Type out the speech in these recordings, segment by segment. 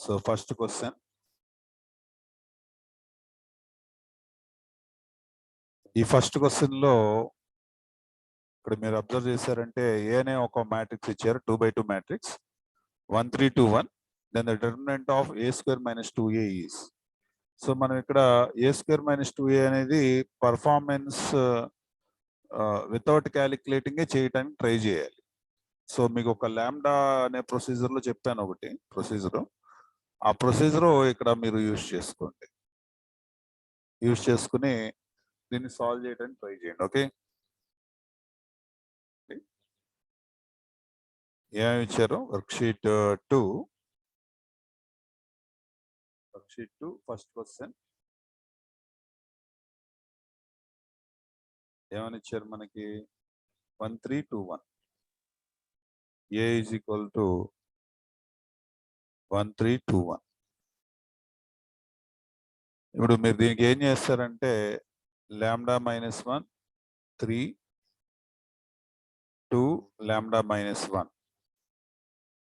So first question, ఈ first question లో ఇక్కడ మీరు అబ్జర్వ్ చేశారంటే ఏ అనే ఒక మ్యాట్రిక్స్ ఇచ్చారు, 2x2 matrix 1 3 2 1. Then the determinant of a square minus 2a is. So మనం ఇక్కడ a స్క్వేర్ మైనస్ 2a అనేది పర్ఫార్మెన్స్ వితౌట్ క్యాలిక్యులేటింగ్ చేయడానికి ట్రై చేయాలి. సో మీకు ఒక లాంబ్డా అనే ప్రొసీజర్ లో చెప్పాను ఒకటి ప్రొసీజర్, ఆ ప్రొసీజర్ ఇక్కడ మీరు యూజ్ చేసుకోండి. యూజ్ చేసుకుని దీన్ని సాల్వ్ చేయడానికి ట్రై చేయండి. ఓకే, ఏమేమి ఇచ్చారు? వర్క్షీట్ 2 ఫస్ట్ క్వశ్చన్ ఏమని ఇచ్చారు మనకి? 1 3 2 1. a is equal to 1 3 2 1. ఇప్పుడు మీరు దీనికి ఏం చేస్తారంటే lambda minus 1 3 2 lambda minus 1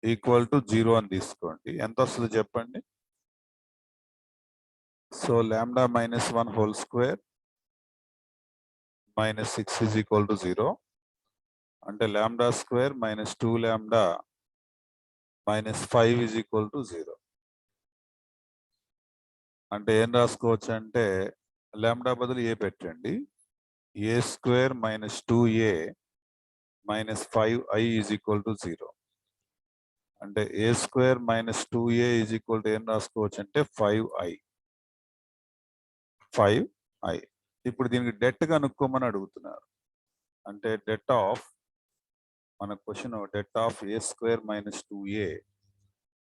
equal to 0 అని తీసుకోండి. ఎంత వస్తుందో చెప్పండి. So lambda minus 1 whole square minus 6 is equal to 0. అంటే lambda square minus 2 lambda minus 5 is equal to 0. అంటే ఏం రాసుకోవచ్చు అంటే లాంబ్డా బదులు ఏ పెట్టండి, a square minus 2a minus 5i is equal to 0. అంటే a square minus 2a is equal to ఏం రాసుకోవచ్చు అంటే 5i. ఇప్పుడు దీనికి డెట్ కనుక్కోమని అడుగుతున్నారు. అంటే డెట్ ఆఫ్, మన question det of a square minus 2a,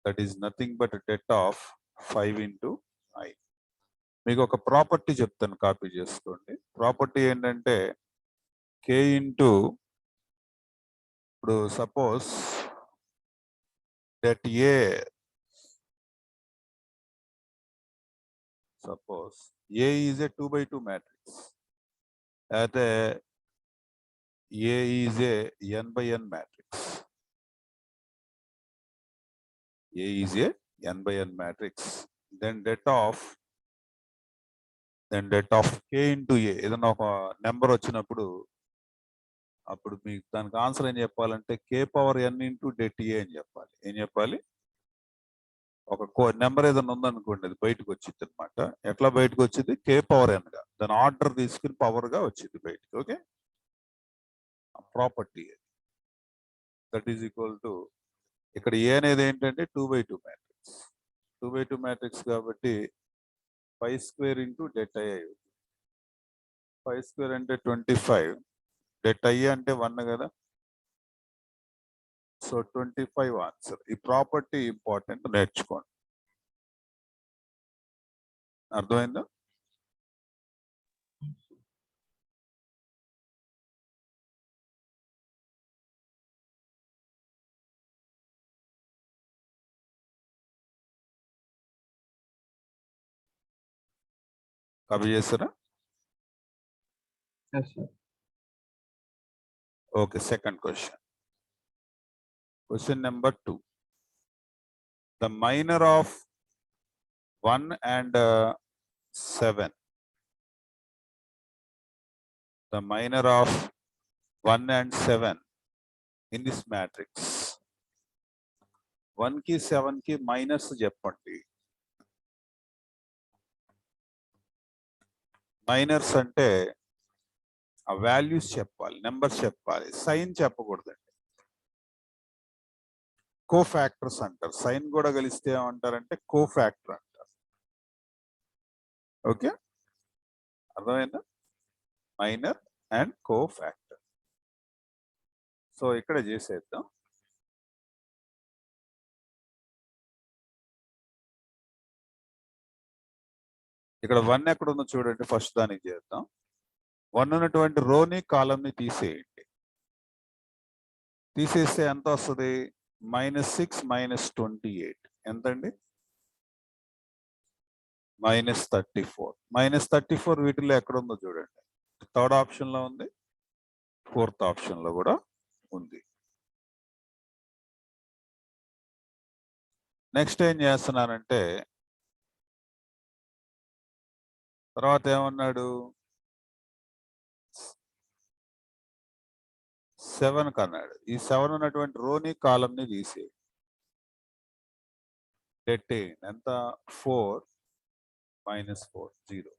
that is nothing but det of 5 into i. మీకు ఒక ప్రాపర్టీ చెప్తాను, కాపీ చేసుకోండి. ప్రాపర్టీ ఏంటంటే k ఇంటూ, ఇప్పుడు suppose det A, suppose A is a 2x2 matrix, అయితే A is a n/n matrix. A is a n/n matrix. Then det of k into A, ఏదైనా ఒక number వచ్చినప్పుడు అప్పుడు మీకు దానికి ఆన్సర్ ఏం చెప్పాలంటే k power n into det A అని చెప్పాలి. ఏం చెప్పాలి? ఒక నెంబర్ ఏదైనా ఉందనుకోండి, అది బయటకు వచ్చింది అనమాట. ఎట్లా బయటకు వచ్చింది? k పవర్ n గా, దాని ఆర్డర్ తీసుకుని పవర్ గా వచ్చింది బయటకు. Okay, property that is equal to, ఇక్కడ ఏ అనేది ఏంటంటే 2x2 మ్యాట్రిక్స్. 2x2 మ్యాట్రిక్స్ కాబట్టి 5 square into debt I. 5 square అంటే 25, డెట్ ఐ అంటే 1 కదా. So 25 answer. ఈ ప్రాపర్టీ ఇంపార్టెంట్, నేర్చుకోండి. అర్థమైందా? కాపీ చేస్తారా? Okay, second question. Question number 2. The minor of 1 and 7. The minor of 1 and 7 in this matrix. 1 కి 7 కి మైనస్ చెప్పండి. మైనర్స్ అంటే ఆ వాల్యూస్ చెప్పాలి, నెంబర్స్ చెప్పాలి, సైన్ చెప్పకూడదండి. కోఫాక్టర్స్ అంటారు. సైన్ కూడా కలిస్తే ఏమంటారంటే కోఫాక్టర్ అంటారు. ఓకే, అర్థమైందా? Minor and cofactor. సో ఇక్కడ చేసేద్దాం. ఇక్కడ 1 ఎక్కడ ఉందో చూడండి. ఫస్ట్ దానికి చేద్దాం. 1 ఉన్నటువంటి రోని కాలంని తీసేయండి. తీసేస్తే ఎంత వస్తుంది? -6 -28 ఎంతండి? -34. -34 వీటిలో ఎక్కడ ఉందో చూడండి. థర్డ్ ఆప్షన్ లో ఉంది, ఫోర్త్ ఆప్షన్ లో కూడా ఉంది. నెక్స్ట్ ఏం చేస్తున్నానంటే తర్వాత ఏమన్నాడు 7 కన్నాడు. ఈ 7 ఉన్నటువంటి రోని కాలంని తీసి డెట్ ఎంత 4 minus 4 0.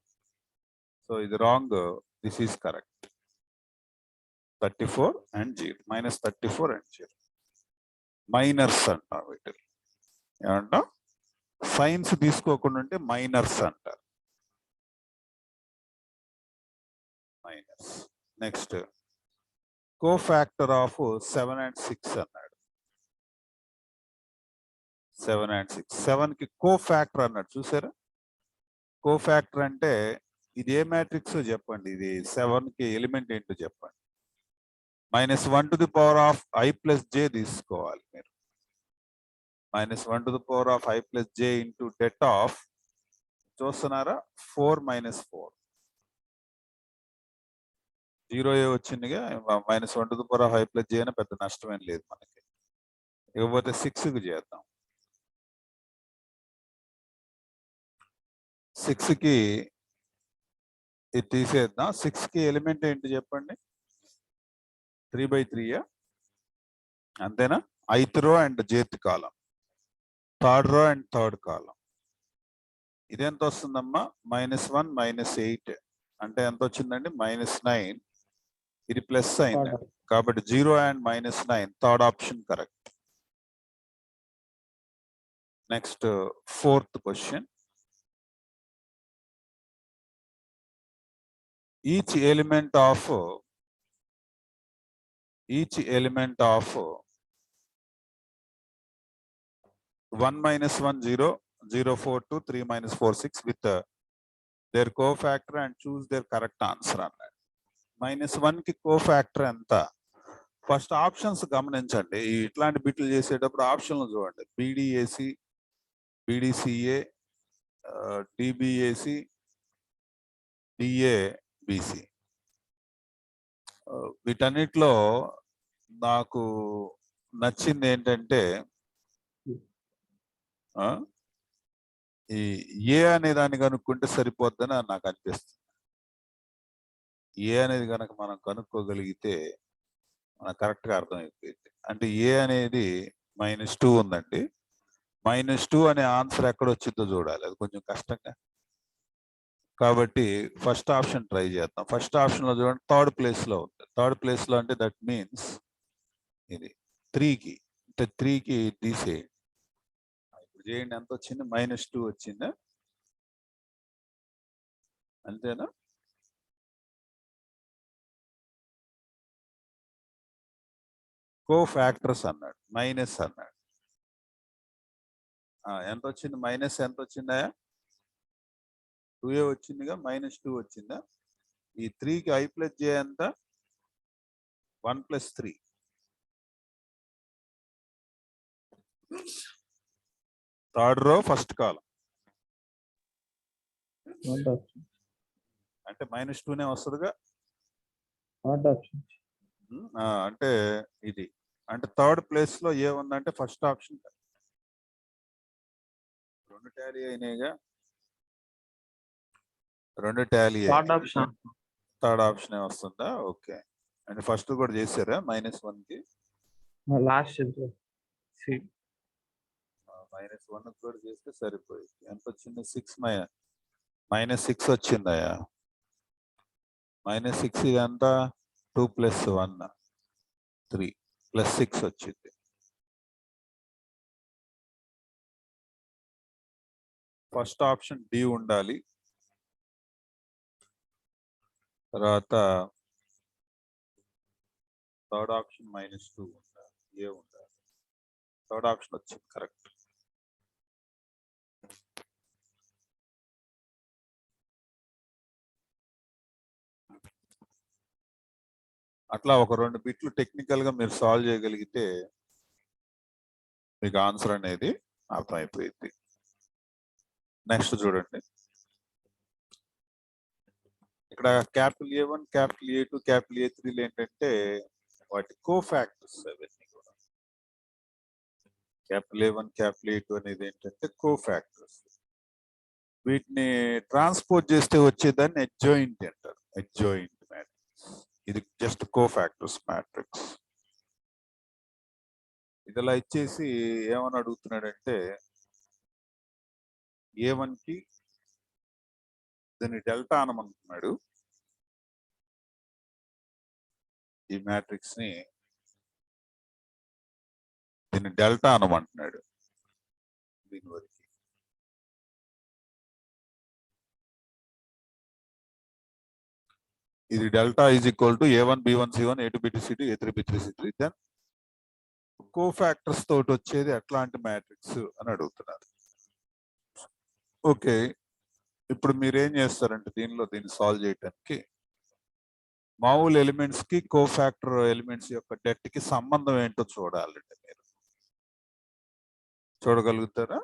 సో ఇది wrong, this is correct. 34 and 0 minus 34 and 0 minors అంటారు వీటిని. ఏమంటాం సైన్స్ తీసుకోకుండా ఉంటే మైనర్స్ అంటారు. Minors. Next cofactor of 7 and 6 అన్నాడు. 7 and 6 7 కి కోఫాక్టర్ అన్నాడు చూసారా. కోఫాక్టర్ అంటే ఇది ఏ మ్యాట్రిక్స్ చెప్పండి. ఇది 7 కి ఎలిమెంట్ ఏంటో చెప్పండి. -1 to the power of I plus j తీసుకోవాలి మీరు. -1 to the power of I plus j into det of చూస్తున్నారా 4 minus 4 0 వచ్చిందిగా. -1 to the power of I plus j అని పెద్ద నష్టమేం లేదు మనకి. ఇకపోతే 6 కి చేద్దాం. 6 కి ఇది తీసేద్దాం. 6 కి ఎలిమెంట్ ఏంటి చెప్పండి. 3/3 అంతేనా. ith రో and jth column, third row and third కాలం. ఇదెంత వస్తుందమ్మా -1 -8 అంటే ఎంత వచ్చిందండి -9. ఇది ప్లస్ అయింది కాబట్టి 0 and -9 third option correct. Next fourth question. each element of 1 minus 1 0 0 4 2 3 minus 4 6 with their cofactor and choose their correct answer అన్నాడు. -1 కి కోఫాక్టర్ ఎంత. ఫస్ట్ ఆప్షన్స్ గమనించండి. ఇట్లాంటి బిట్లు చేసేటప్పుడు ఆప్షన్లు చూడండి. BDAC, BDCA, DBAC, DABC. వీటన్నిటిలో నాకు నచ్చింది ఏంటంటే ఈ ఏ అనే దాన్ని కనుక్కుంటే సరిపోద్దని నాకు అనిపిస్తుంది. ఏ అనేది కనుక మనం కనుక్కోగలిగితే మనకు కరెక్ట్గా అర్థమైపోయింది. అంటే ఏ అనేది -2 ఉందండి. -2 అనే ఆన్సర్ ఎక్కడ వచ్చిందో చూడాలి. అది కొంచెం కష్టంగా. కాబట్టి ఫస్ట్ ఆప్షన్ ట్రై చేద్దాం. ఫస్ట్ ఆప్షన్ లో చూడండి థర్డ్ ప్లేస్ లో ఉంది. థర్డ్ ప్లేస్ లో అంటే దట్ మీన్స్ ఇది 3 కి అంటే 3 కి తీసేయండి. ఇప్పుడు చేయండి. ఎంత వచ్చింది -2 వచ్చిందా అంతేనా. కోఫాక్టర్స్ అన్నాడు మైనస్ అన్నాడు. ఎంత వచ్చింది మైనస్ ఎంత వచ్చిందా 2a వచ్చిందిగా -2 వచ్చిందా. ఈ 3 కి I plus j ఎంత 1 plus 3. థర్డ్ రో ఫస్ట్ కాలం అంటే -2నే వస్తుందిగా. అంటే ఇది అంటే థర్డ్ ప్లేస్ లో ఏ ఉందంటే ఫస్ట్ ఆప్షన్. 2 టాలీ అయినాయిగా. 2 టాలీ థర్డ్ ఆప్షన్ వస్తుందా. ఓకే అంటే ఫస్ట్ కూడా చేశారా -1 కి. లాస్ట్ -1 కూడా చేస్తే సరిపోయింది. ఎంత వచ్చింది 6 -6 వచ్చిందయా. -6 ఇదంతా 2 + 1 3 + 6 వచ్చింది. ఫస్ట్ ఆప్షన్ డి ఉండాలి. తర్వాత థర్డ్ ఆప్షన్ -2 ఉండాలి. ఏ ఉండాలి. థర్డ్ ఆప్షన్ వచ్చింది కరెక్ట్. అట్లా ఒక 2 బిట్లు టెక్నికల్ గా మీరు సాల్వ్ చేయగలిగితే మీకు ఆన్సర్ అనేది అర్థమైపోయింది. నెక్స్ట్ చూడండి. ఇక్కడ A1, A2, A3 ఏంటంటే వాటి కోఫాక్టర్స్ అవన్నీ కూడా. క్యాపిటల్ A1 క్యాపిటల్ A2 అనేది ఏంటంటే కోఫాక్టర్స్. వీటిని ట్రాన్స్పోజ్ చేస్తే వచ్చేదాన్ని అడ్జాయింట్ అంటారు. Adjoint matrix. ఇది జస్ట్ కోఫాక్టర్స్ మ్యాట్రిక్స్. ఇదిలా ఇచ్చేసి ఏమని అడుగుతున్నాడంటే A1 కి దీన్ని డెల్టా అనమంటున్నాడు. ఈ మ్యాట్రిక్స్ ని దీన్ని డెల్టా అనమంటున్నాడు. దీని వరకు ఇది delta is equal to A1 B1 C1 A2 B2 C2 A3 B3 C3. Then cofactors తోటి వచ్చేది ఎట్లాంటి మ్యాట్రిక్స్ అని అడుగుతున్నారు. ఓకే, ఇప్పుడు మీరు ఏం చేస్తారంటే దీన్ని సాల్వ్ చేయడానికి మామూలు ఎలిమెంట్స్ కి కోఫాక్టర్ ఎలిమెంట్స్ యొక్క డెట్ కి సంబంధం ఏంటో చూడాలండి. మీరు చూడగలుగుతారా?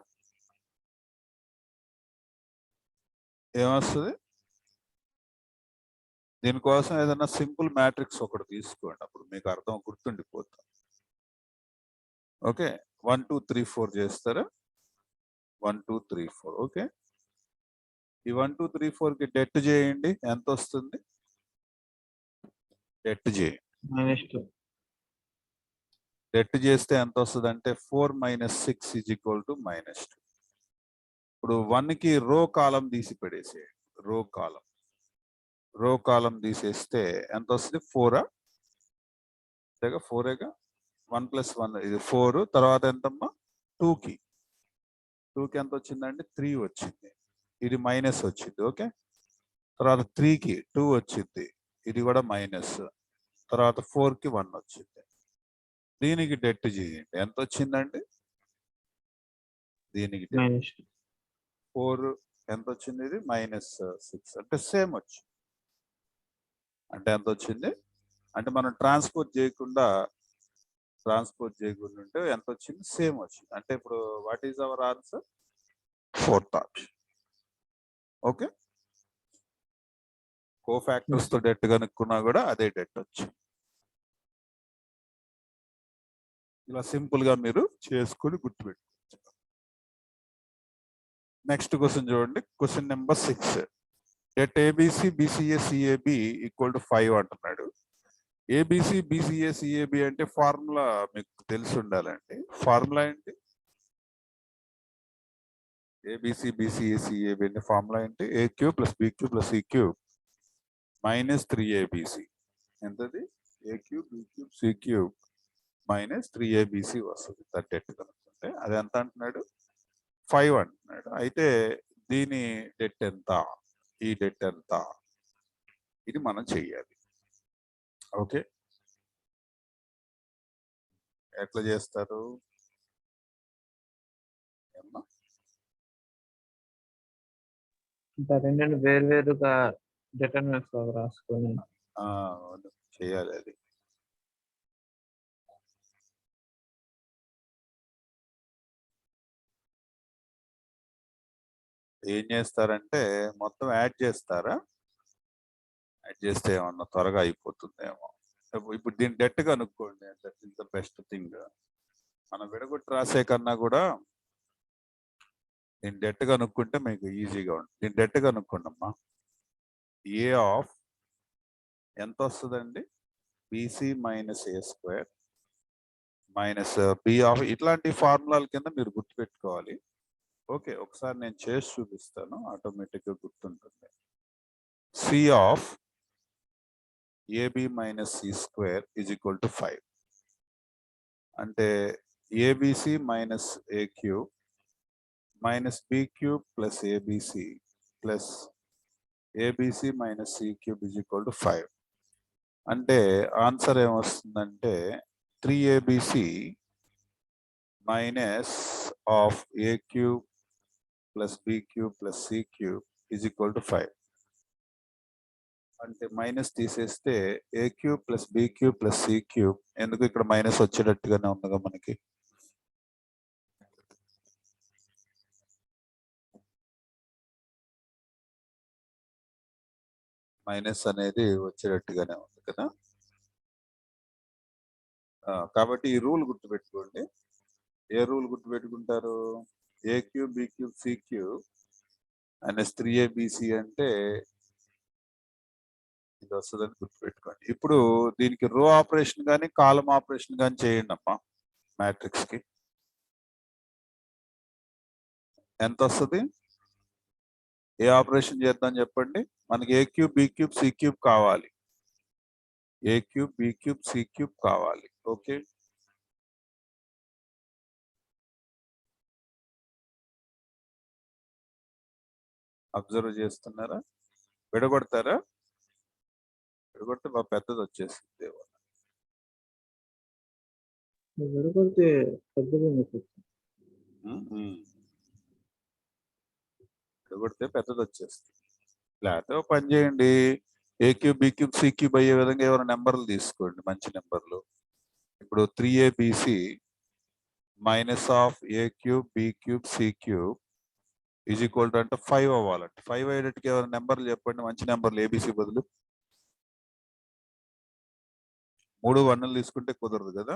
ఏమొస్తుంది? దీనికోసం ఏదైనా సింపుల్ మ్యాట్రిక్స్ ఒకటి తీసుకోండి, అప్పుడు మీకు అర్థం గుర్తుండిపోతుంది. ఓకే, 1 2 3 4 చేస్తారా? 1 2 3 4. ఓకే, ఈ 1 2 3 4 కి డెట్ చేయండి. ఎంత వస్తుంది? డెట్ చేయండి. డెట్ చేస్తే ఎంత వస్తుంది అంటే 4 - 6 = -2. ఇప్పుడు 1 కి రో కాలం తీసి పడేసేయండి. రో కాలం తీసేస్తే ఎంత వస్తుంది? 4. 4గా 1 + 1 ఇది 4. తర్వాత ఎంతమ్మా? 2కి ఎంత వచ్చిందంటే 3 వచ్చింది. ఇది మైనస్ వచ్చింది. ఓకే, తర్వాత 3కి 2 వచ్చింది. ఇది కూడా మైనస్. తర్వాత 4కి 1 వచ్చింది. దీనికి డెట్ చేయండి. ఎంత వచ్చిందండి? దీనికి 4 ఎంత వచ్చింది? ఇది -6 అంటే సేమ్ వచ్చింది. అంటే ఎంత వచ్చింది అంటే మనం ట్రాన్స్పోజ్ చేయకుండా ఉంటే ఎంత వచ్చింది? సేమ్ వచ్చింది. అంటే ఇప్పుడు what is our answer? 4th option. Okay, cofactors తో డెట్ కనుక్కున్నా కూడా అదే డెట్ వచ్చింది. ఇలా సింపుల్ గా మీరు చేసుకొని గుర్తుపెట్టుకోవచ్చు. నెక్స్ట్ క్వశ్చన్ చూడండి. Question number 6. Debt ABC BCA CAB = 5 అంటున్నాడు. ABC BCA CAB అంటే ఫార్ములా మీకు తెలిసి ఉండాలండి. ఫార్ములా ఏంటి? ABC BCA CAB అంటే ఫార్ములా ఏంటి? AQ + BQ + CQ - 3ABC. ఎంతది? AQ BQ CQ - 3ABC వస్తుంది. డెట్ కనుక్కుంటే అది ఎంత అంటున్నాడు? 5 అంటున్నాడు. అయితే దీని డెట్ ఎంత? ఈ డెట్ ఎంత? ఇది మనం చెయ్యాలి. ఓకే, ఎట్లా చేస్తారు? వేరువేరుగా డిటర్మినెంట్స్ రాసుకొని చేయాలి. అది ఏం చేస్తారంటే మొత్తం యాడ్ చేస్తారా? యాడ్ చేస్తే ఏమన్నా త్వరగా అయిపోతుందేమో. ఇప్పుడు దీని డెట్ కనుక్కోండి. That is the best thing. మనం విడగొట్టి రాసే కన్నా కూడా దీని డెట్ కనుక్కుంటే మీకు ఈజీగా ఉంటుంది. దీని డెట్ కనుక్కోండి అమ్మా. A ఆఫ్ ఎంత వస్తుందండి? BC - A² - B of. ఇట్లాంటి ఫార్ములాల కింద మీరు గుర్తుపెట్టుకోవాలి. ఓకే, ఒకసారి నేను చేసి చూపిస్తాను, ఆటోమేటిక్గా గుర్తుంటుంది. C of AB - C² = 5. అంటే ABC - AQ - BQ + ABC + ABC - C³ = 5. అంటే ఆన్సర్ ఏమొస్తుందంటే 3ABC - AQ + BQ + C³ = 5. అంటే మైనస్ తీసేస్తే AQ + BQ + C³ ఎందుకు ఇక్కడ మైనస్ వచ్చేటట్టుగానే ఉందిగా మనకి. మైనస్ అనేది వచ్చేటట్టుగానే ఉంది కదా. కాబట్టి ఈ రూల్ గుర్తుపెట్టుకోండి. ఏ రూల్ గుర్తుపెట్టుకుంటారు? A cube b cube c cube minus 3abc అంటే ఇది వస్తుందని గుర్తుపెట్టుకోండి. ఇప్పుడు దీనికి రో ఆపరేషన్ కానీ కాలం ఆపరేషన్ కానీ చేయండి అమ్మా. మ్యాట్రిక్స్ కి ఎంత వస్తుంది? ఏ ఆపరేషన్ చేద్దాం చెప్పండి. మనకి a cube b cube c cube కావాలి. A cube b cube c cube కావాలి. ఓకే, అబ్జర్వ్ చేస్తున్నారా? విడగొడతారా? విడగొడితే బాగా పెద్దది వచ్చేసింది. విడగొడితే పెద్దది విడగొడితే పెద్దది వచ్చేస్తుంది. లేకపోతే ఒక పని చేయండి, a cube b cube c cube అయ్యే విధంగా ఏమైనా నెంబర్లు తీసుకోండి, మంచి నెంబర్లు. ఇప్పుడు 3abc minus of a cube b cube c cube is equal to అంటే 5 అవ్వాలంటే 5 అయ్యేటట్టుగా ఏమైనా నెంబర్లు చెప్పండి, మంచి నెంబర్లు. ఏబిసి బదులు 3 1లు తీసుకుంటే కుదరదు కదా.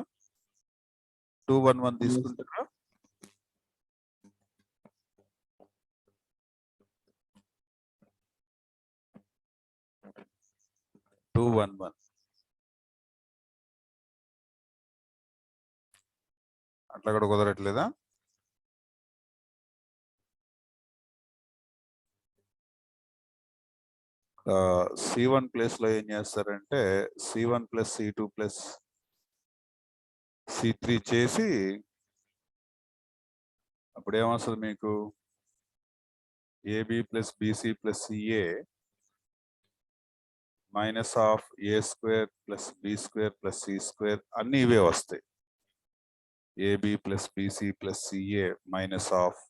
2 1 1 తీసుకుంటారా? 2 1 1 అట్లా కూడా కుదరట్లేదా? C1 ప్లేస్ లో ఏం చేస్తారంటే C1 plus C2 plus C3 చేసి అప్పుడు ఏమొస్తుంది మీకు? AB plus BC plus CA minus of a square plus b square plus c square అన్ని ఇవే వస్తాయి. AB plus BC plus CA minus of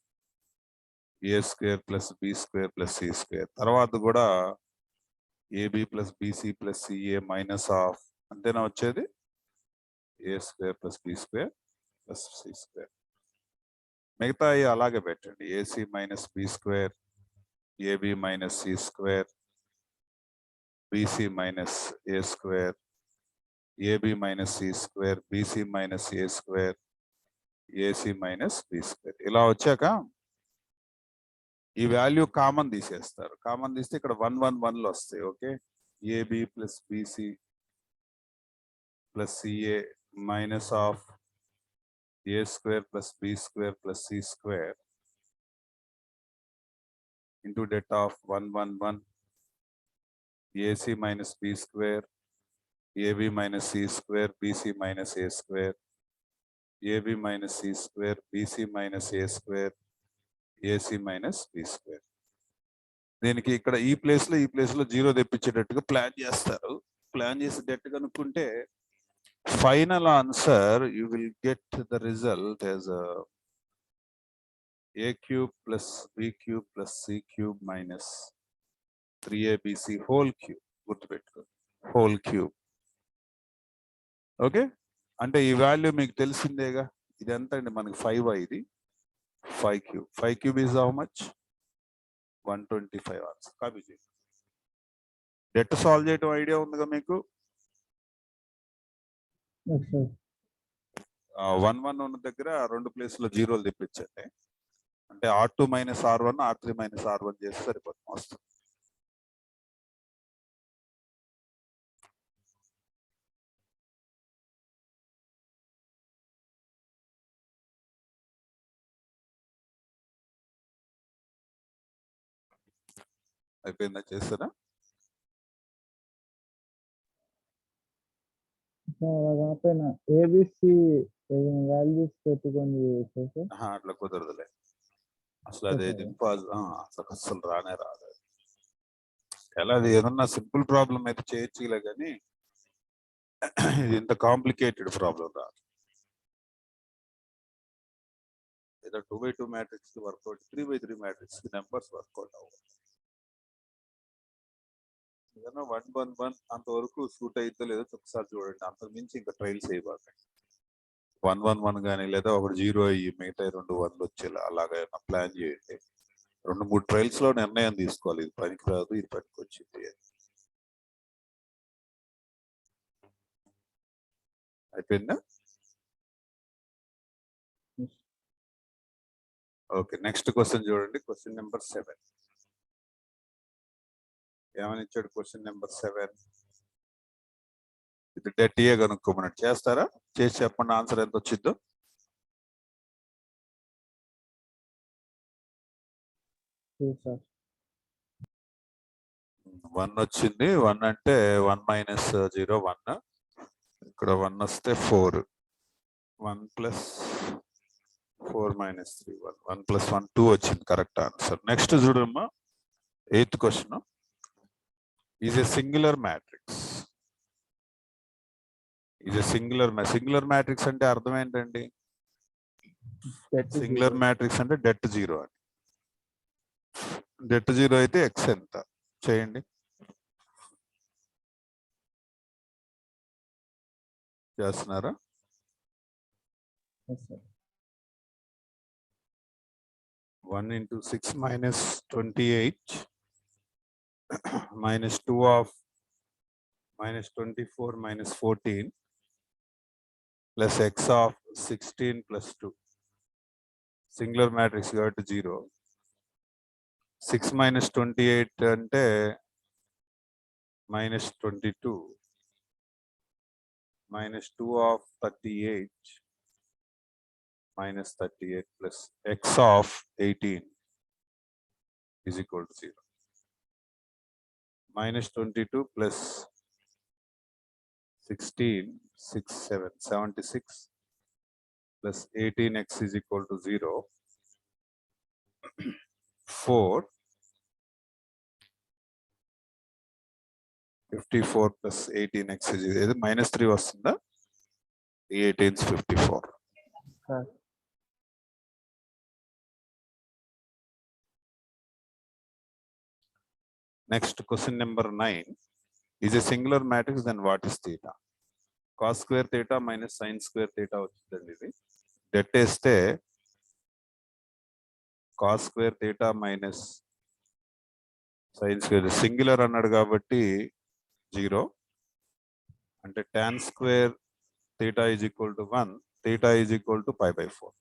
a square plus b square plus c square. తర్వాత కూడా AB plus BC plus CA minus of అంతేనా వచ్చేది? A square plus b square plus c square. మిగతా అలాగే పెట్టండి. AC minus b square, AB minus c square, BC minus a square, AB minus c square, BC minus a square, AC minus b square. ఇలా వచ్చాక ఈ value common తీసేస్తారు. Common తీస్తే ఇక్కడ 1 1 1లు వస్తాయి. Okay, AB plus BC plus CA minus of a square plus b square plus c square into det of 1 1 1 AC minus B square, AB minus C square, BC minus A square, AB minus C square, BC minus A square, AC minus B square. దీనికి ఇక్కడ ఈ place లో 0 తెప్పించేటట్టుగా plan చేస్తారు. Plan చేసేటట్టు కనుక్కుంటే final answer you will get the result as A cube plus B cube plus C cube minus 3ABC whole cube. గుర్తుపెట్టుకోండి, whole cube. Okay, అంటే ఈ వాల్యూ మీకు తెలిసిందేగా. ఇది ఎంత అండి మనకి? 5 ఇది 5 cube. 5 cube is how much? 125 answer. Copy చేయండి. డెట్ సాల్వ్ చేయడం ఐడియా ఉందిగా మీకు? 1 1 ఉన్న దగ్గర 2 ప్లేస్లో 0లు తెప్పించండి. అంటే R2 minus R1 R3 minus R1 చేస్తే సరిపోతుంది, వస్తుంది. అయిపోయిందా? చేస్తారా? కాకపోయినా ఏబిసి వాల్యూస్ పెట్టుకొని చేస్తే అట్లా కుదరదులే అసలు. అది అసలు రానే రాదు. ఎలా అది ఏదన్నా సింపుల్ ప్రాబ్లం అయితే చేయొచ్చులే, కానీ ఇది ఇంత కాంప్లికేటెడ్ ప్రాబ్లం రాదు. ఏదో 2x2 matrix work out, 3x3 matrix numbers work out అవ్వదు. ఏదైనా 1 1 1 అంతవరకు సూట్ అయితే లేదో ఒకసారి చూడండి. అంతకు మించి ఇంకా ట్రైల్స్ అయిపోతాయి. 1 1 1 కానీ లేదా ఒకటి 0 అయ్యి మిగతా 2 1లు వచ్చేలా అలాగా ప్లాన్ చేయండి. 2 3 ట్రైల్స్ లో నిర్ణయం తీసుకోవాలి, ఇది పనికి రాదు, ఇది పనికి వచ్చింది. అయిపోయిందా? ఓకే, నెక్స్ట్ క్వశ్చన్ చూడండి. క్వశ్చన్ నెంబర్ 7 ఏమని ఇచ్చాడు? క్వశ్చన్ నెంబర్ 7 ఇది డెట్ ఏ కనుక్కోమన్నాడు. చేస్తారా? చేసి చెప్పండి ఆన్సర్ ఎంత వచ్చిందో. సార్ 1 వచ్చింది. 1 అంటే 1 మైనస్ 0 1. ఇక్కడ 1 వస్తే 4. 1 ప్లస్ 4 మైనస్ 3 1. 1 ప్లస్ 1 2 వచ్చింది కరెక్ట్ ఆన్సర్. నెక్స్ట్ చూడమ్మా, 8th question. Is a singular matrix. Is a singular matrix అంటే అర్థం ఏంటండి? సింగులర్ మ్యాట్రిక్స్ అంటే డెట్ 0 అని. డెట్ 0 అయితే ఎక్స్ ఎంత చేయండి. చేస్తున్నారా? 1 into 6 minus 28 minus 2 of minus 24 minus 14 plus x of 16 plus 2. Singular matrix got 0. 6 minus 28 ante minus 22 minus 2 of 38 minus 38 plus x of 18 is equal to 0. Minus 22 plus 16 6 7 76 plus 18x is equal to 0. 4 54 plus 18x is minus 3 వస్తుందా? 18 is 54. Next question number 9 is a singular matrix, then what is theta? Cos square theta minus sin square theta వచ్చిందండి. ఇది debt వేస్తే cos square theta minus sin square singular అన్నాడు కాబట్టి 0 అంటే tan square theta is equal to 1, theta is equal to pi by 4.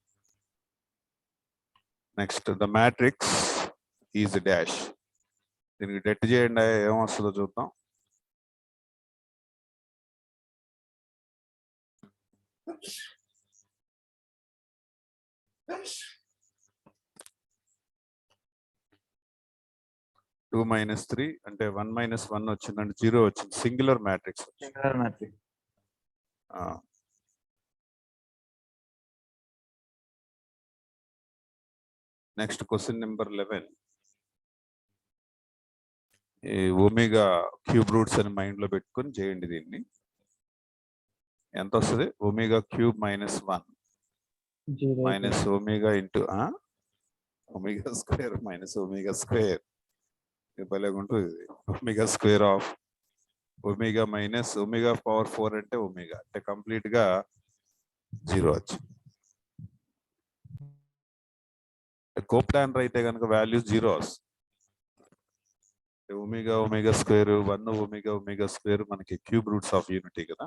Next, the matrix is dash. దీనికి debt చేయండి, ఏమొస్తుందో చూద్దాం. Two minus 3 అంటే 1 మైనస్ 1 వచ్చిందంటే 0 వచ్చింది. Singular matrix. Next question number 11. ఈ ఒమేగా క్యూబ్ రూట్స్ అని మైండ్ లో పెట్టుకొని చేయండి. దీన్ని ఎంత వస్తుంది? Omega cube minus 1 minus omega into omega square minus omega square. భలేగా ఉంటుంది. Omega square of omega minus omega power 4 అంటే ఒమేగా అంటే కంప్లీట్ గా 0 వచ్చింది. కోప్లానర్ అయితే కనుక వాల్యూ 0 వస్తుంది. Omega omega square 1 omega omega square మనకి క్యూబ్ రూట్స్ ఆఫ్ యూనిటీ కదా,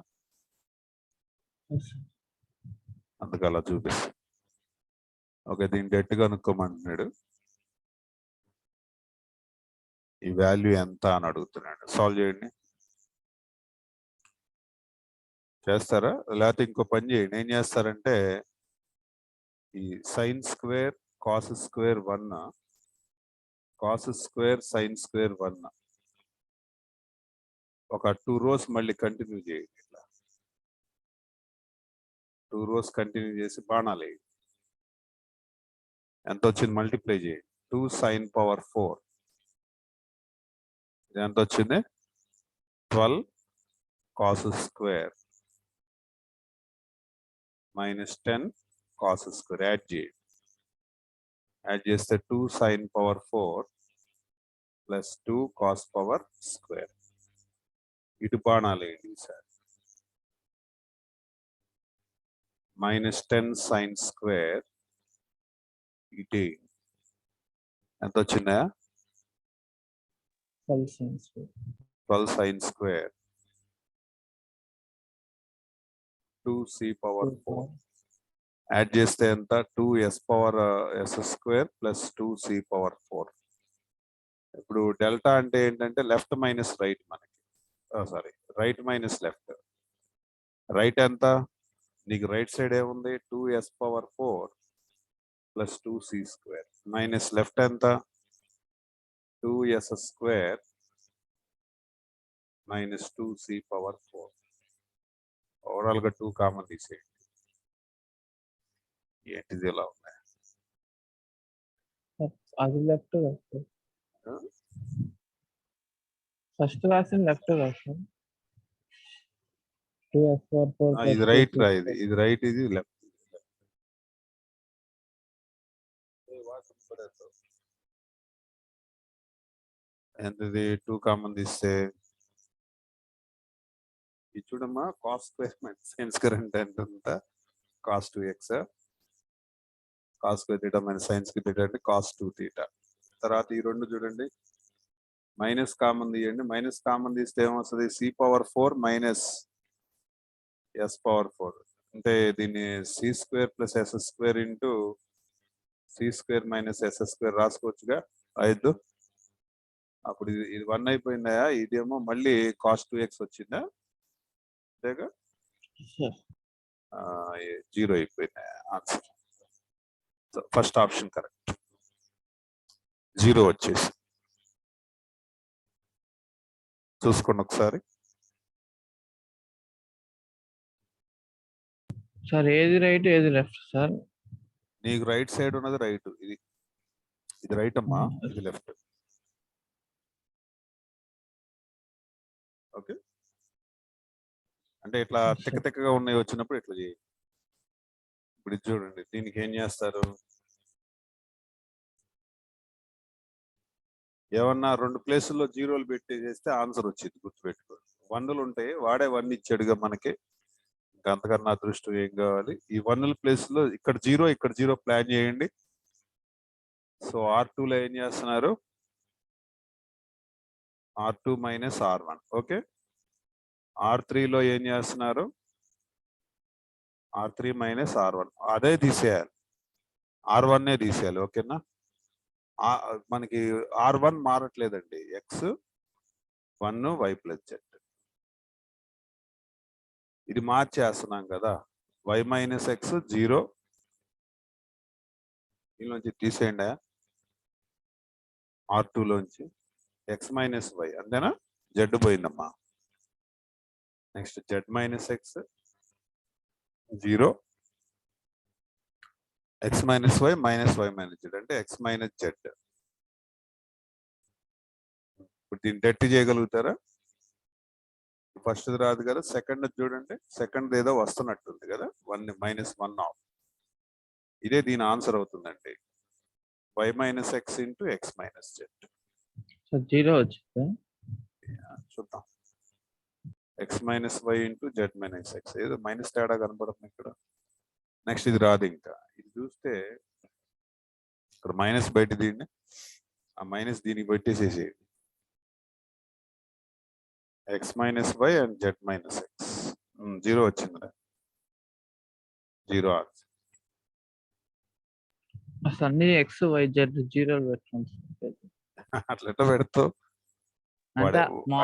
అందుకు అలా చూపిస్తుంది. ఓకే, దీన్ని డెట్ కనుక్కోమంటున్నాడు. ఈ వాల్యూ ఎంత అని అడుగుతున్నాడు. సాల్వ్ చేయండి. చేస్తారా? లేకపోతే ఇంకో పని చేయండి. ఏం చేస్తారంటే ఈ sine square cos square 1 cos square sine square 1 ఒక 2 rows మళ్ళీ కంటిన్యూ చేయండి. ఇట్లా 2 rows కంటిన్యూ చేసి బాణాలు ఎంత వచ్చింది మల్టిప్లై చేయండి. 2 sin power 4 ఇది ఎంత వచ్చింది? 12 cos square minus 10 cos square. Add చేస్తే 2 sin power 4 plus 2 cos power square. ఇటు బాణాలు వేయండి సార్. minus 10 sin square ఇటు ఎంత వచ్చిందా? 12 sin square 2c power 4 add చేస్తే ఎంత 2s power s square plus 2c power 4. ఇప్పుడు డెల్టా అంటే ఏంటంటే లెఫ్ట్ మైనస్ రైట్ మనకి, sorry right minus left. Right ఎంత నీకు రైట్ సైడ్ ఏముంది 2s power 4 plus 2c square minus left ఎంత 2s square minus 2c power 4. Overall గా 2 common తీసేయండి. ఏంటిది ఇలా ఉంది? అది లెఫ్ట్ కదా సార్, ఫస్ట్ రాసిన లెఫ్ట్ కదా సార్. 2s పవర్ 4 ఇది రైట్ రా, ఇది రైట్, ఇది లెఫ్ట్. ఎంతది 2 కామన్ తీస్తే ఇది చూడమ్మా cos square minus sine square అంటే ఎంత cos 2x, cos square theta minus sine square theta అంటే కాస్ 2 థీటా. తర్వాత ఈ రెండు చూడండి మైనస్ కామన్ తీయండి, మైనస్ కామన్ తీస్తే ఏమొస్తుంది c power 4 minus s power 4 అంటే దీన్ని c square plus s square into c square minus s square రాసుకోవచ్చుగా 5. అప్పుడు ఇది 1 అయిపోయిందా, ఇదేమో మళ్ళీ కాస్ 2x వచ్చిందా, అంతేగా 0 అయిపోయిందా ఆన్సర్. ఫస్ట్ ఆప్షన్ కరెక్ట్, 0 వచ్చేసి. చూసుకోండి ఒకసారి. సార్ ఏది రైట్ ఏది లెఫ్ట్ సార్? నీకు రైట్ సైడ్ ఉన్నది రైట్, ఇది రైట్ అమ్మా, ఇది లెఫ్ట్. ఓకే, అంటే ఇట్లా తిక్క తిక్కగా ఉన్నాయి వచ్చినప్పుడు ఇట్లా చేయి. ఇప్పుడు ఇది చూడండి, దీనికి ఏం చేస్తారు, ఏమన్నా 2 ప్లేసుల్లో జీరోలు పెట్టి చేస్తే ఆన్సర్ వచ్చింది, గుర్తుపెట్టుకోండి. 1లు ఉంటాయి, వాడే 1 ఇచ్చాడుగా మనకి, ఇంకా అంతకన్నా అదృష్టం ఏం కావాలి. ఈ 1ల ప్లేస్ లో ఇక్కడ 0 ఇక్కడ 0 ప్లాన్ చేయండి. సో R2లో ఏం చేస్తున్నారు, R2 మైనస్ R1. ఓకే, R3లో ఏం చేస్తున్నారు, R3 మైనస్ R1. అదే తీసేయాలి, R1 తీసేయాలి. ఓకేనా, మనకి R1 మారట్లేదండి, x1 y plus z. ఇది మార్చేస్తున్నాం కదా, y మైనస్ x 0, దీనిలోంచి తీసేయండి R2లోంచి, x మైనస్ y అంతేనా, z పోయిందమ్మా. Next z minus x 0, x minus y minus y minus z అంటే x మైనస్ z. ఇప్పుడు దీన్ని డెట్ చేయగలుగుతారా? ఫస్ట్ రాదు కదా, సెకండ్ చూడండి, సెకండ్ ఏదో వస్తున్నట్టుంది కదా, 1 మైనస్ 1 ఆఫ్, ఇదే దీని ఆన్సర్ అవుతుందండి, y minus x into x minus z. 0 వచ్చిందా, చూద్దాం, x minus y into z minus x, ఏదో మైనస్ తేడా కనపడుతుంది ఇక్కడ. నెక్స్ట్ ఇది రాదు, ఇంకా ఇది చూస్తే ఇక్కడ మైనస్ బయట దీన్ని, ఆ మైనస్ దీనికి పెట్టేసేసేయండి, x minus y and z minus x. 0 వచ్చింది, 0 ఆన్సర్. అసలు అన్ని ఎక్స్ వై జెడ్ 0 పెట్టండి. అట్లా ఎట్లా పెడతావు,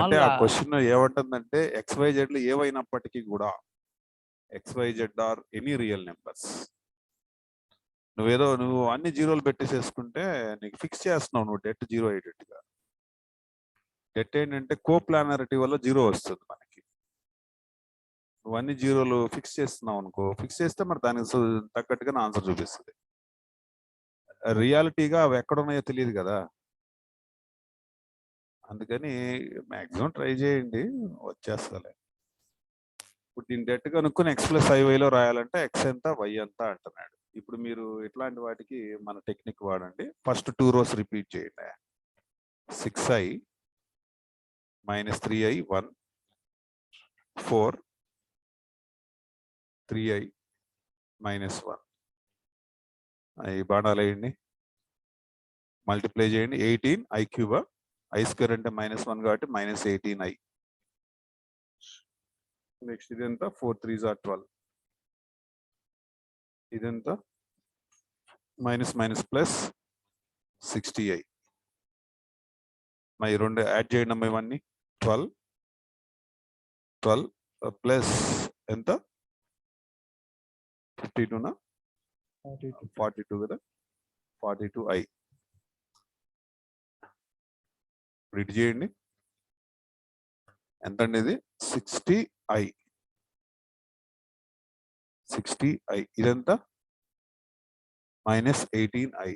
అంటే ఆ క్వశ్చన్ ఏమంటుందంటే XYZ ఏవైనప్పటికీ కూడా XYZ or any real numbers. నువ్వు అన్ని జీరోలు పెట్టేసేసుకుంటే నీకు ఫిక్స్ చేస్తున్నావు, నువ్వు డెట్ 0 అయ్యేటట్టుగా. డెట్ ఏంటంటే కోప్లానారిటీ వల్ల 0 వస్తుంది మనకి. నువ్వు అన్ని జీరోలు ఫిక్స్ చేస్తున్నావు అనుకో, ఫిక్స్ చేస్తే మరి దానికి తగ్గట్టుగా ఆన్సర్ చూపిస్తుంది. రియాలిటీగా అవి ఎక్కడున్నాయో తెలియదు కదా, అందుకని మ్యాక్సిమం ట్రై చేయండి, వచ్చేస్తలే. ఇప్పుడు దీన్ని డెట్ కనుక్కొని x ప్లస్ iy రాయాలంటే x ఎంత y ఎంత అంటున్నాడు. ఇప్పుడు మీరు ఇట్లాంటి వాటికి మన టెక్నిక్ వాడండి. ఫస్ట్ 2 రోస్ రిపీట్ చేయండి. 6i minus 3i 1 4 3i minus 1 ఈ బాణాలు వేయండి, మల్టిప్లై చేయండి. 18 i క్యూబ్, i స్క్వేర్ అంటే మైనస్ 1 కాబట్టి మైనస్ 18i. నెక్స్ట్ ఇది ఎంత 4 3s are 12. ఇదెంత మైనస్ మైనస్ ప్లస్ 60i. మరి రెండు యాడ్ చేయండి అమ్మా ఇవన్నీ 12 ప్లస్ ఎంత 52నా 42 కదా 42i. రీడ్ చేయండి ఎంత అండి ఇది 60i. ఇదంతా మైనస్ 18i.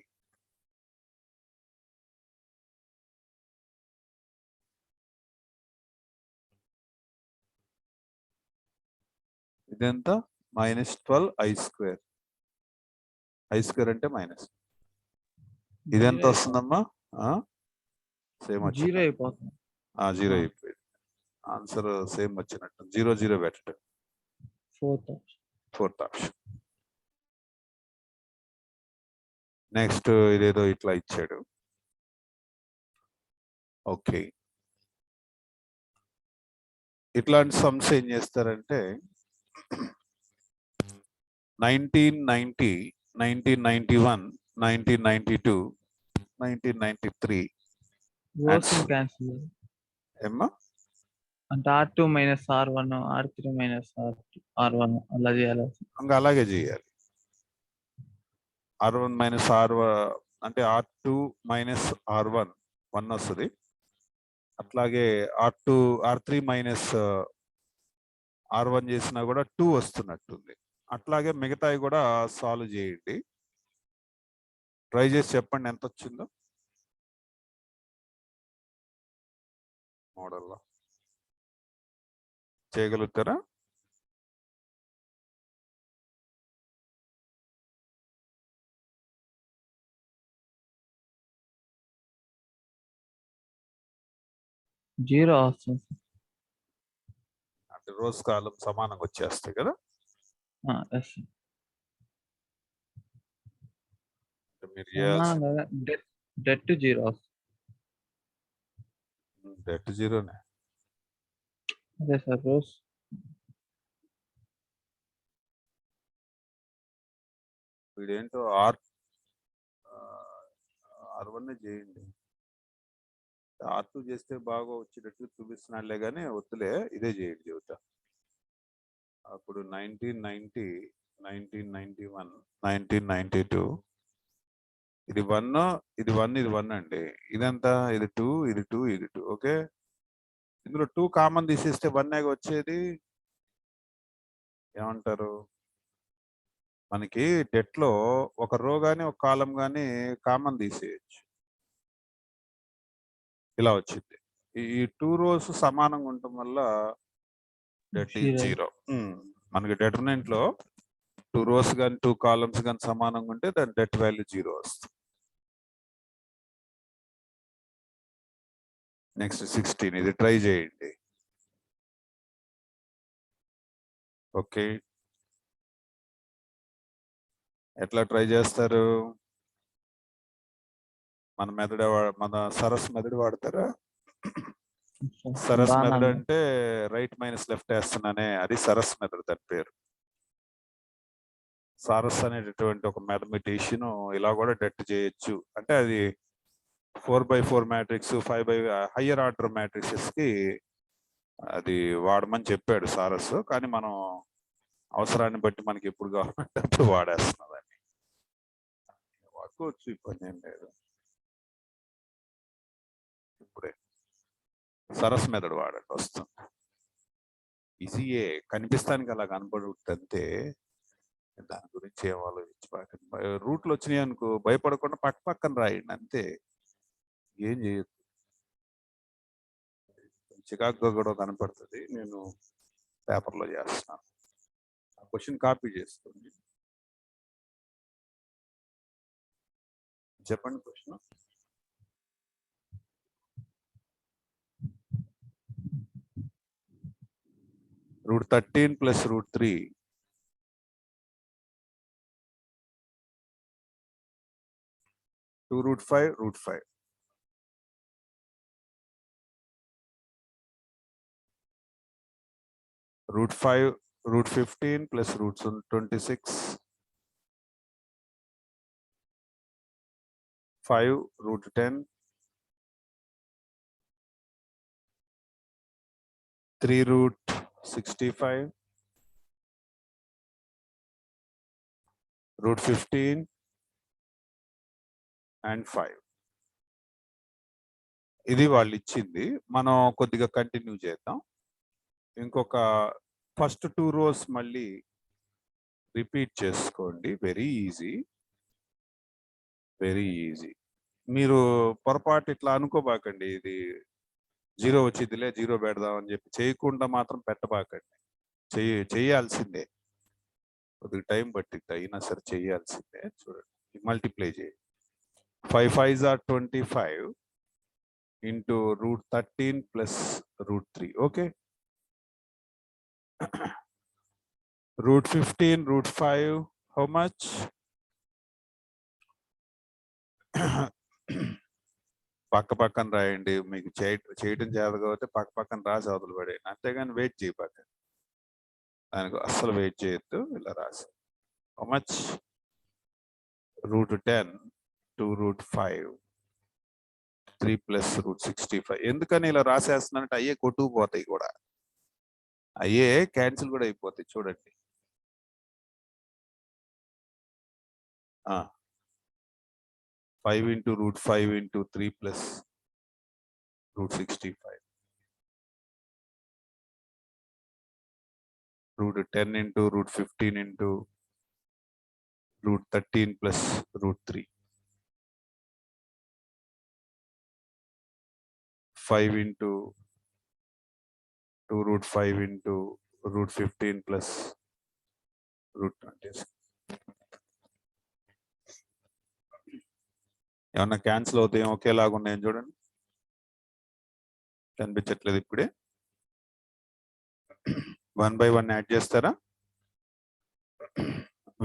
ఇదంతా minus 12i square. i square అంటే మైనస్. ఇదెంత వస్తుందమ్మా సేమ్ జీరో వచ్చింది. అయిపోతుంది. జీరో అయిపోయింది. ఆన్సర్ సేమ్ వచ్చినట్టు 0 0 పెట్టడం. Fourth option. నెక్స్ట్ ఇదేదో ఇట్లా ఇచ్చాడు. ఓకే, ఇట్లాంటి సమ్స్ ఏం చేస్తారంటే 1990, 1991, 1992, 1993 క్యాన్సిల్ ఏమ్మా అంటే R2 minus R1, R3 minus R1 అలా చేయాలి. ఇంకా అలాగే చేయాలి. R1 మైనస్ R1 అంటే R2 మైనస్ R1 1 వస్తుంది. అట్లాగే R3 మైనస్ R1 చేసినా కూడా 2 వస్తున్నట్టుంది. అట్లాగే మిగతాయి కూడా సాల్వ్ చేయండి. ట్రై చేసి చెప్పండి ఎంత వచ్చిందో మోడల్లో. చేయగలుగుతారా? జీరో వస్తుంది. అంటే రోజు కాలం సమానంగా వచ్చేస్తాయి కదా. మీరు డెట్ జీరో వస్తుంది. డెట్ జీరోనే. అదే సార్ రోజు వీడేంటో R1 చేయండి. R2 చేస్తే బాగా వచ్చేటట్టు చూపిస్తున్నాడులే కానీ వద్దులే, ఇదే చేయండి చెబుతా. అప్పుడు 1990, 1991, 1992 ఇది 1, ఇది 1, ఇది 1 అండి. ఇదంతా ఇది 2, ఇది 2, ఇది 2. ఓకే, ఇందులో 2 కామన్ తీసేస్తే 1 వచ్చేది. ఏమంటారు? మనకి డెట్ లో ఒక రో గాని ఒక కాలం గాని కామన్ తీసేయచ్చు. ఇలా వచ్చింది. ఈ 2 రోస్ సమానంగా ఉండటం వల్ల డెట్ ఈజ్ 0. మనకి డెటర్మినెంట్ లో 2 రోస్ కానీ 2 కాలమ్స్ కానీ సమానంగా ఉంటే దాని డెట్ వాల్యూ 0 వస్తుంది. నెక్స్ట్ 16 ఇది ట్రై చేయండి. ఓకే, ఎట్లా ట్రై చేస్తారు? మన సరస్ మెథడ్ వాడతారా? సరస్ మెథడ్ అంటే రైట్ మైనస్ లెఫ్ట్ వేస్తున్నానే, అది సరస్ మెథడ్. దాని పేరు సారస్ అనేటటువంటి ఒక మ్యాథమెటిషియన్ ఇలా కూడా డెట్ చేయొచ్చు. అంటే అది 4x4 matrix 5 higher order matrixes కి అది వాడమని చెప్పాడు సారస్. కానీ మనం అవసరాన్ని బట్టి మనకి ఎప్పుడు కావాలంటే అప్పుడు వాడేస్తున్నాం. దాన్ని వాడుకోవచ్చు, ఇబ్బంది ఏం లేదు. ఇప్పుడే సరస్ మెథడ్ వాడండి వస్తుంది. ఈజీయే, కనిపిస్తానికి అలా కనపడుతుంటే దాని గురించి ఏం ఆలోచించబాకండి. రూట్లు వచ్చినాయి అనుకో భయపడకుండా పక్క పక్కన రాయండి అంతే, ఏం చేయొద్దు. చికాకుగా కూడా కనపడుతుంది. నేను పేపర్లో చేస్తున్నాను. ఆ క్వశ్చన్ కాపీ చేసుకోండి. చెప్పండి question. √13 + √3 2 √5 √5 √5 √15 + √26 5 root 10, 3 root 65, root 15 and 5. ఇది వాళ్ళు ఇచ్చింది. మనం కొద్దిగా కంటిన్యూ చేద్దాం. ఇంకొక ఫస్ట్ 2 rows మళ్ళీ రిపీట్ చేసుకోండి. Very easy, very easy. మీరు పొరపాటు ఇట్లా అనుకోబాకండి, ఇది 0 వచ్చిందిలే 0 పెడదాం అని చెప్పి చేయకుండా మాత్రం పెట్టబాకండి. చేయాల్సిందే, కొద్దిగా టైం పట్టిద్ది అయినా సరే చేయాల్సిందే. చూడండి, మల్టిప్లై చేయండి. 5 5s are 25 into root 13 plus root 3. Okay. Root 15, root 5, how much? పక్కన రాయండి. మీకు చేయటం చేయాలి కాబట్టి పక్కన రాసి అవతలు పడేయండి, అంతేగాని వెయిట్ చేయబాకండి. దానికి అస్సలు వెయిట్ చేయొద్దు, ఇలా రాసి. How much? root 10 to root 5, 3 plus root 65. ఎందుకని ఇలా రాసేస్తున్నానంటే అయ్యే కొట్టుకుపోతాయి కూడా, అయ్యే క్యాన్సిల్ కూడా అయిపోతాయి. చూడండి, 5 into root 5 into 3 plus root 65. Root 10 into root 15 into root 13 plus root 3. 5 into 2 root 5 into root 15 plus root 20. ఏమన్నా క్యాన్సిల్ అవుతాయి, ఒకేలాగా ఉన్నాయని చూడండి. కనిపించట్లేదు ఇప్పుడే. 1 by 1 యాడ్ చేస్తారా?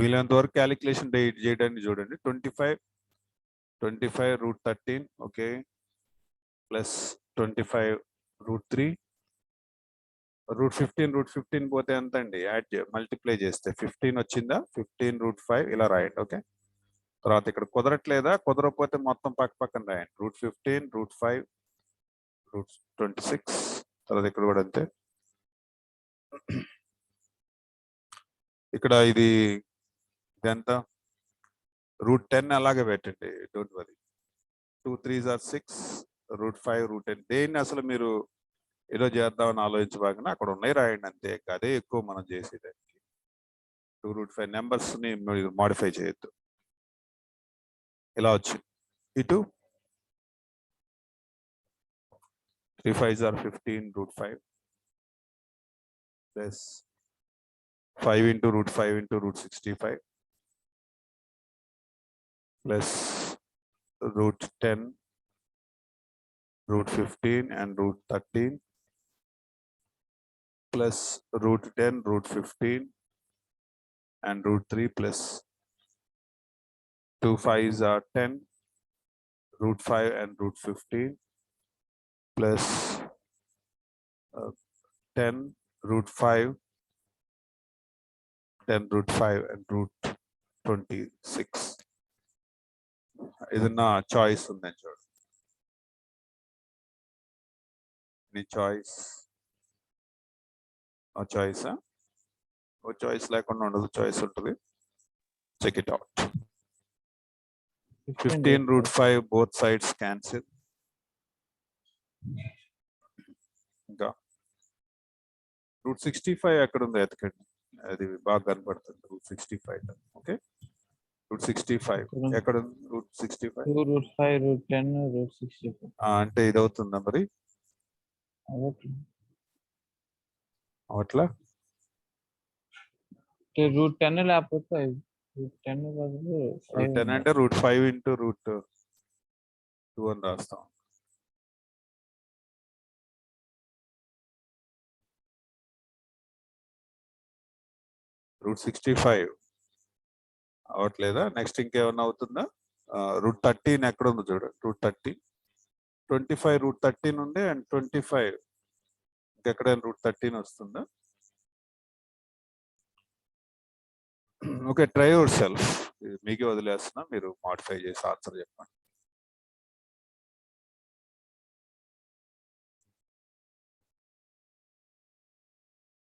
వీలైనంత వరకు క్యాలిక్యులేషన్ చేయడానికి చూడండి. 25 root 13, okay, plus 25 root 3, root 15 పోతే ఎంత అండి? యాడ్ మల్టిప్లై చేస్తే 15 వచ్చిందా? 15 root 5 ఇలా రాయండి. ఓకే, తర్వాత ఇక్కడ కుదరట్లేదా? కుదరకపోతే మొత్తం పక్కన రాయండి. root 15, root 5, root 26, తర్వాత ఇక్కడ కూడా అంతే. ఇక్కడ ఇది ఎంత? root 10 అలాగే పెట్టండి, don't worry. 2 3s are 6, root 5, root 10. దేన్ని అసలు మీరు ఏదో చేద్దామని ఆలోచించబాకండి, అక్కడ ఉన్నాయి రాయండి అంతే. అదే ఎక్కువ మనం చేసేదానికి. 2 root 5 నెంబర్స్ ని మీరు మాడిఫై చేయొద్దు. ఇలా వచ్చింది. ఇటు 3 5s are 15 root 5 plus 5 into root 5 into root 65 plus root 10 root 15 and root 13 plus root 10 root 15 and root 3 plus 2 5s are 10 root 5 and root 15 plus 10 root 5, 10 root 5 and root 26. ఏదన్నా choice ఉందని చూడండి. నీ choice, ఆ choice ఓ choice లేకుండా ఉండదు, choice ఉంటుంది. Check it out. 15 root 5 both sides cancel. ఇంకా root 65 ఎక్కడ ఉందో ఎతకండి, అది బాగా కనపడుతుంది. root 65, okay. root 65 ఎక్కడ ఉంది? root 65 2 root 5 root 10 root 65. అంటే ఇది అవుతుందా మరి? అవట్లా root 10 లేకపోతే root 10 బదులు root 10 అంటే root 5 into root 2 అని రాస్తాం. root 65 అవట్లేదా? నెక్స్ట్ ఇంకేమన్నా అవుతుందా? root 13 ఎక్కడ ఉందో చూడండి. root 13, 25 root 13 ఉంది అండ్ 25 ఇంకెక్కడైనా root 13 వస్తుందా? Okay, try your self. మీకే వదిలేస్తున్నా, మీరు మాడిఫై చేసి ఆన్సర్ చెప్పండి.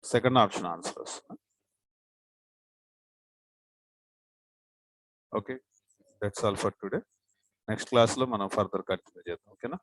సెకండ్ ఆప్షన్ ఆన్సర్ వస్తుంది. Okay, that's all for today. Next క్లాస్లో మనం ఫర్దర్ కంటిన్యూ చేద్దాం. ఓకేనా?